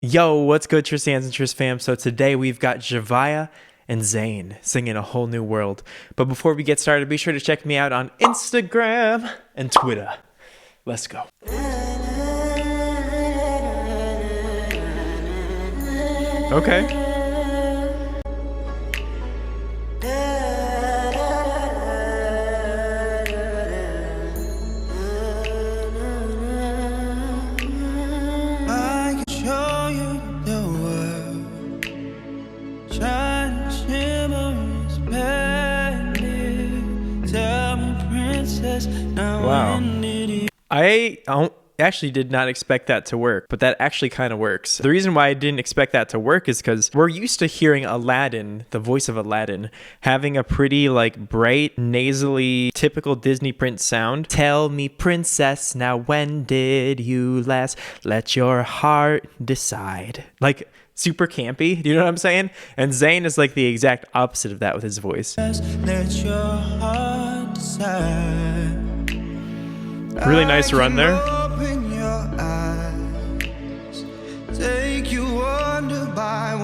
Yo, what's good, Tristans and Tris fam? So today we've got Zhavia and ZAYN singing A Whole New World. But before we get started, be sure to check me out on Instagram and Twitter. Let's go. Okay. Wow. I actually did not expect that to work, but that actually kind of works. The reason why I didn't expect that to work is because we're used to hearing Aladdin, the voice of Aladdin, having a pretty like bright, nasally, typical Disney prince sound. Tell me, princess, now when did you last let your heart decide? Like super campy, do you know what I'm saying? And ZAYN is like the exact opposite of that with his voice. Let your heart decide. Really nice run there. Open your eyes, take you wonder by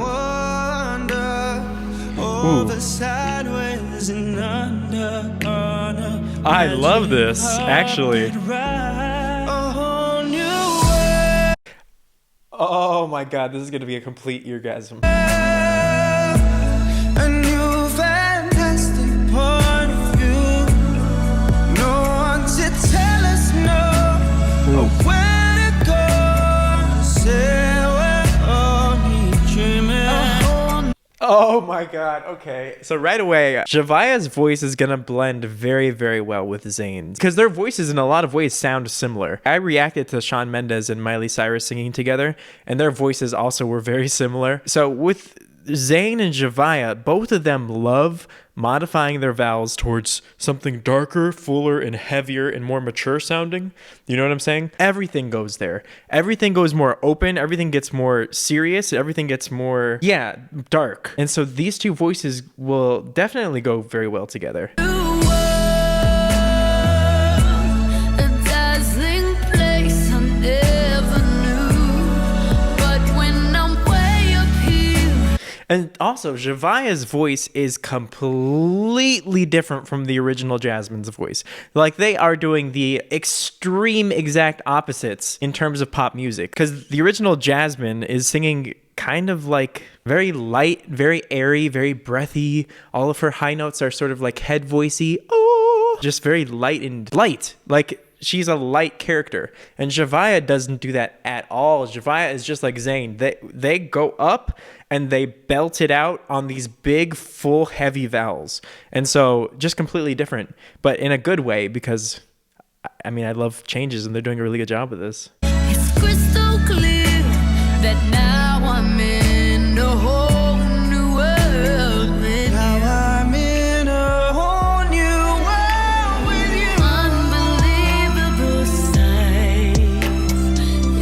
wonder, over sideways and under. I love this, actually. Oh my god, this is gonna be a complete eargasm. A new fantastic point of view. No one to tell us no, or where to go. Say we're only dreaming. Oh my god, okay. So right away, Zhavia's voice is gonna blend very, very well with ZAYN's, because their voices in a lot of ways sound similar. I reacted to Shawn Mendes and Miley Cyrus singing together, and their voices also were very similar. So with ZAYN and Zhavia, both of them love modifying their vowels towards something darker, fuller, and heavier and more mature sounding. You know what I'm saying? Everything goes there. Everything goes more open. Everything gets more serious. Everything gets more, dark. And so these two voices will definitely go very well together. And also, Zhavia's voice is completely different from the original Jasmine's voice. Like, they are doing the extreme exact opposites in terms of pop music. Because the original Jasmine is singing kind of like very light, very airy, very breathy. All of her high notes are sort of like head voicey. Oh, just very light and light. Like, she's a light character, and Zhavia doesn't do that at all. Zhavia is just like ZAYN. They go up and they belt it out on these big, full, heavy vowels. And so just completely different, but in a good way, because I mean, I love changes and they're doing a really good job with this. It's crystal clear that now I'm in a whole new world with you. Now I'm in a whole new world with you. Unbelievable sights,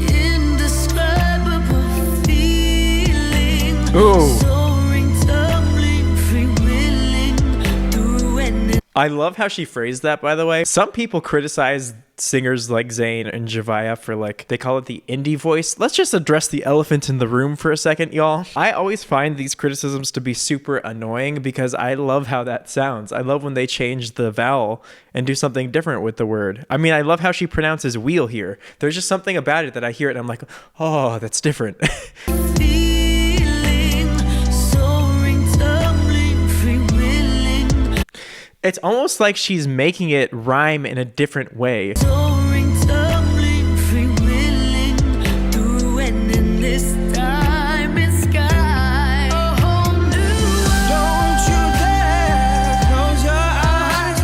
indescribable feeling. Ooh. I love how she phrased that, by the way. Some people criticize singers like ZAYN and Zhavia for, like, they call it the indie voice. Let's just address the elephant in the room for a second, y'all. I always find these criticisms to be super annoying because I love how that sounds. I love when they change the vowel and do something different with the word. I mean, I love how she pronounces wheel here. There's just something about it that I hear it and I'm like, oh, that's different. It's almost like she's making it rhyme in a different way. Soaring, tumbling, free willing, through an endless time and sky. A whole new world. Don't you dare close your eyes.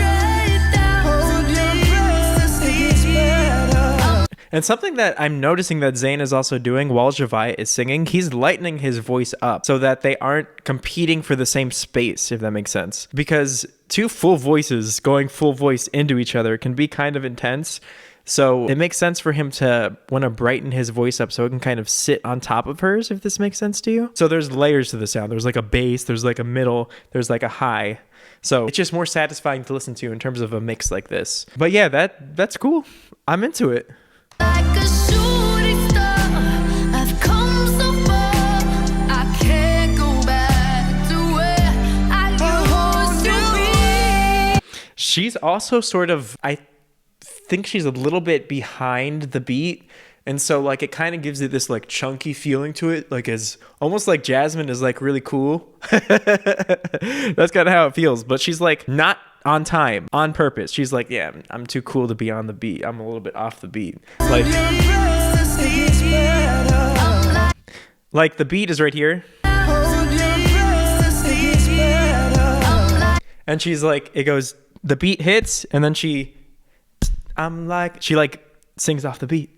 Hold your breath, it gets better. And something that I'm noticing that ZAYN is also doing while Zhavia is singing, he's lightening his voice up so that they aren't competing for the same space, if that makes sense. Because two full voices going full voice into each other can be kind of intense. So it makes sense for him to want to brighten his voice up so it can kind of sit on top of hers, if this makes sense to you. So there's layers to the sound. There's like a bass, there's like a middle, there's like a high. So it's just more satisfying to listen to in terms of a mix like this. But yeah, that's cool. I'm into it. Like a shooting star, I've come so far. She's also sort of, I think she's a little bit behind the beat. And so like it kind of gives it this like chunky feeling to it. Like as almost like Jasmine is like really cool. That's kind of how it feels. But she's like not on time, on purpose. She's like, yeah, I'm too cool to be on the beat. I'm a little bit off the beat. Like the beat is right here. And she's like, it goes, the beat hits, and then she like sings off the beat.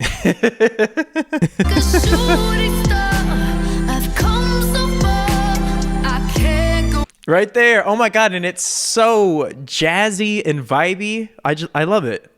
Right there. Oh my God. And it's so jazzy and vibey. I love it.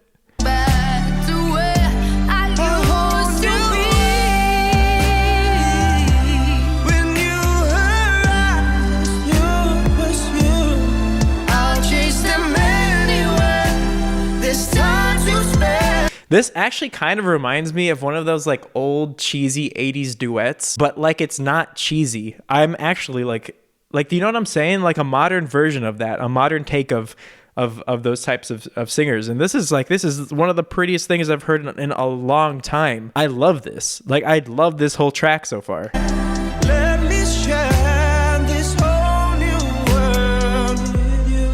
This actually kind of reminds me of one of those like old cheesy 80s duets, but like it's not cheesy. I'm actually like do you know what I'm saying? Like a modern version of that, a modern take of those types of singers. And this is one of the prettiest things I've heard in a long time. I love this. Like I love this whole track so far. Let me share this whole new world with you.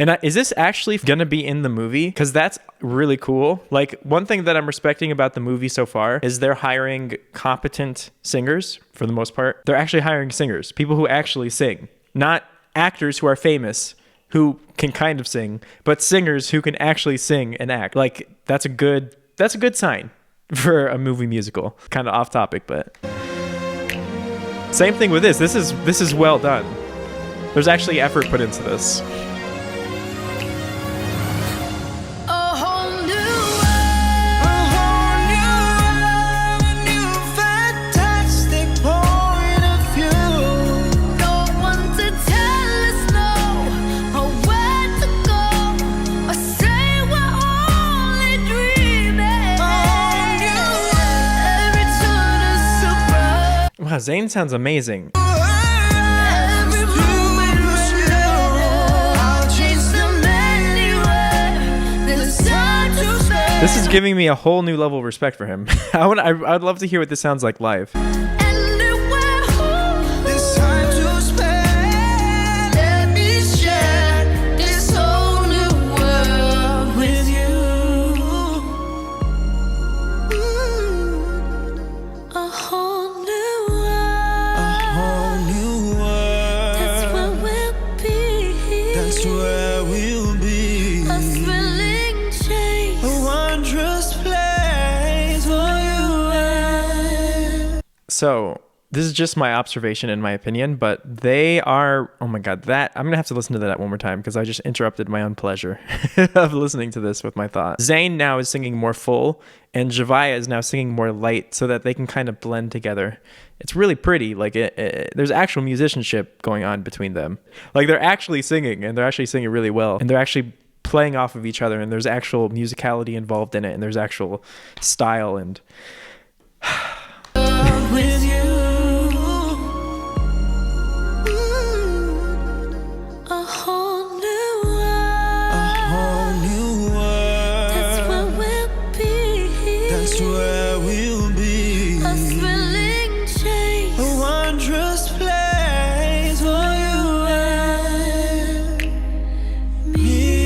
And is this actually gonna be in the movie? Because that's really cool. Like one thing that I'm respecting about the movie so far is they're hiring competent singers for the most part. They're actually hiring singers, people who actually sing, not actors who are famous who can kind of sing, but singers who can actually sing and act. Like that's a good sign for a movie musical. Kind of off topic, but same thing with this. This is well done. There's actually effort put into this. Wow, ZAYN sounds amazing. This is giving me a whole new level of respect for him. I'd love to hear what this sounds like live. So this is just my observation in my opinion, but they are, oh my God, I'm going to have to listen to that one more time because I just interrupted my own pleasure of listening to this with my thoughts. ZAYN now is singing more full and Zhavia is now singing more light so that they can kind of blend together. It's really pretty. Like there's actual musicianship going on between them. Like they're actually singing and they're actually singing really well and they're actually playing off of each other and there's actual musicality involved in it and there's actual style and... with you. A whole new world. That's where we'll be. That's where we'll be. A thrilling change. A wondrous place for you and me.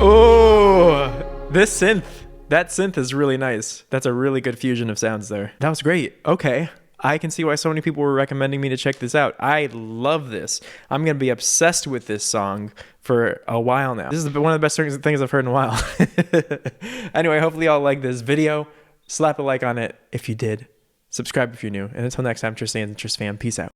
Oh, this synth. That synth is really nice. That's a really good fusion of sounds there. That was great. Okay. I can see why so many people were recommending me to check this out. I love this. I'm going to be obsessed with this song for a while now. This is one of the best things I've heard in a while. Anyway, hopefully y'all like this video. Slap a like on it if you did. Subscribe if you're new. And until next time, Tristan and Tris fam. Peace out.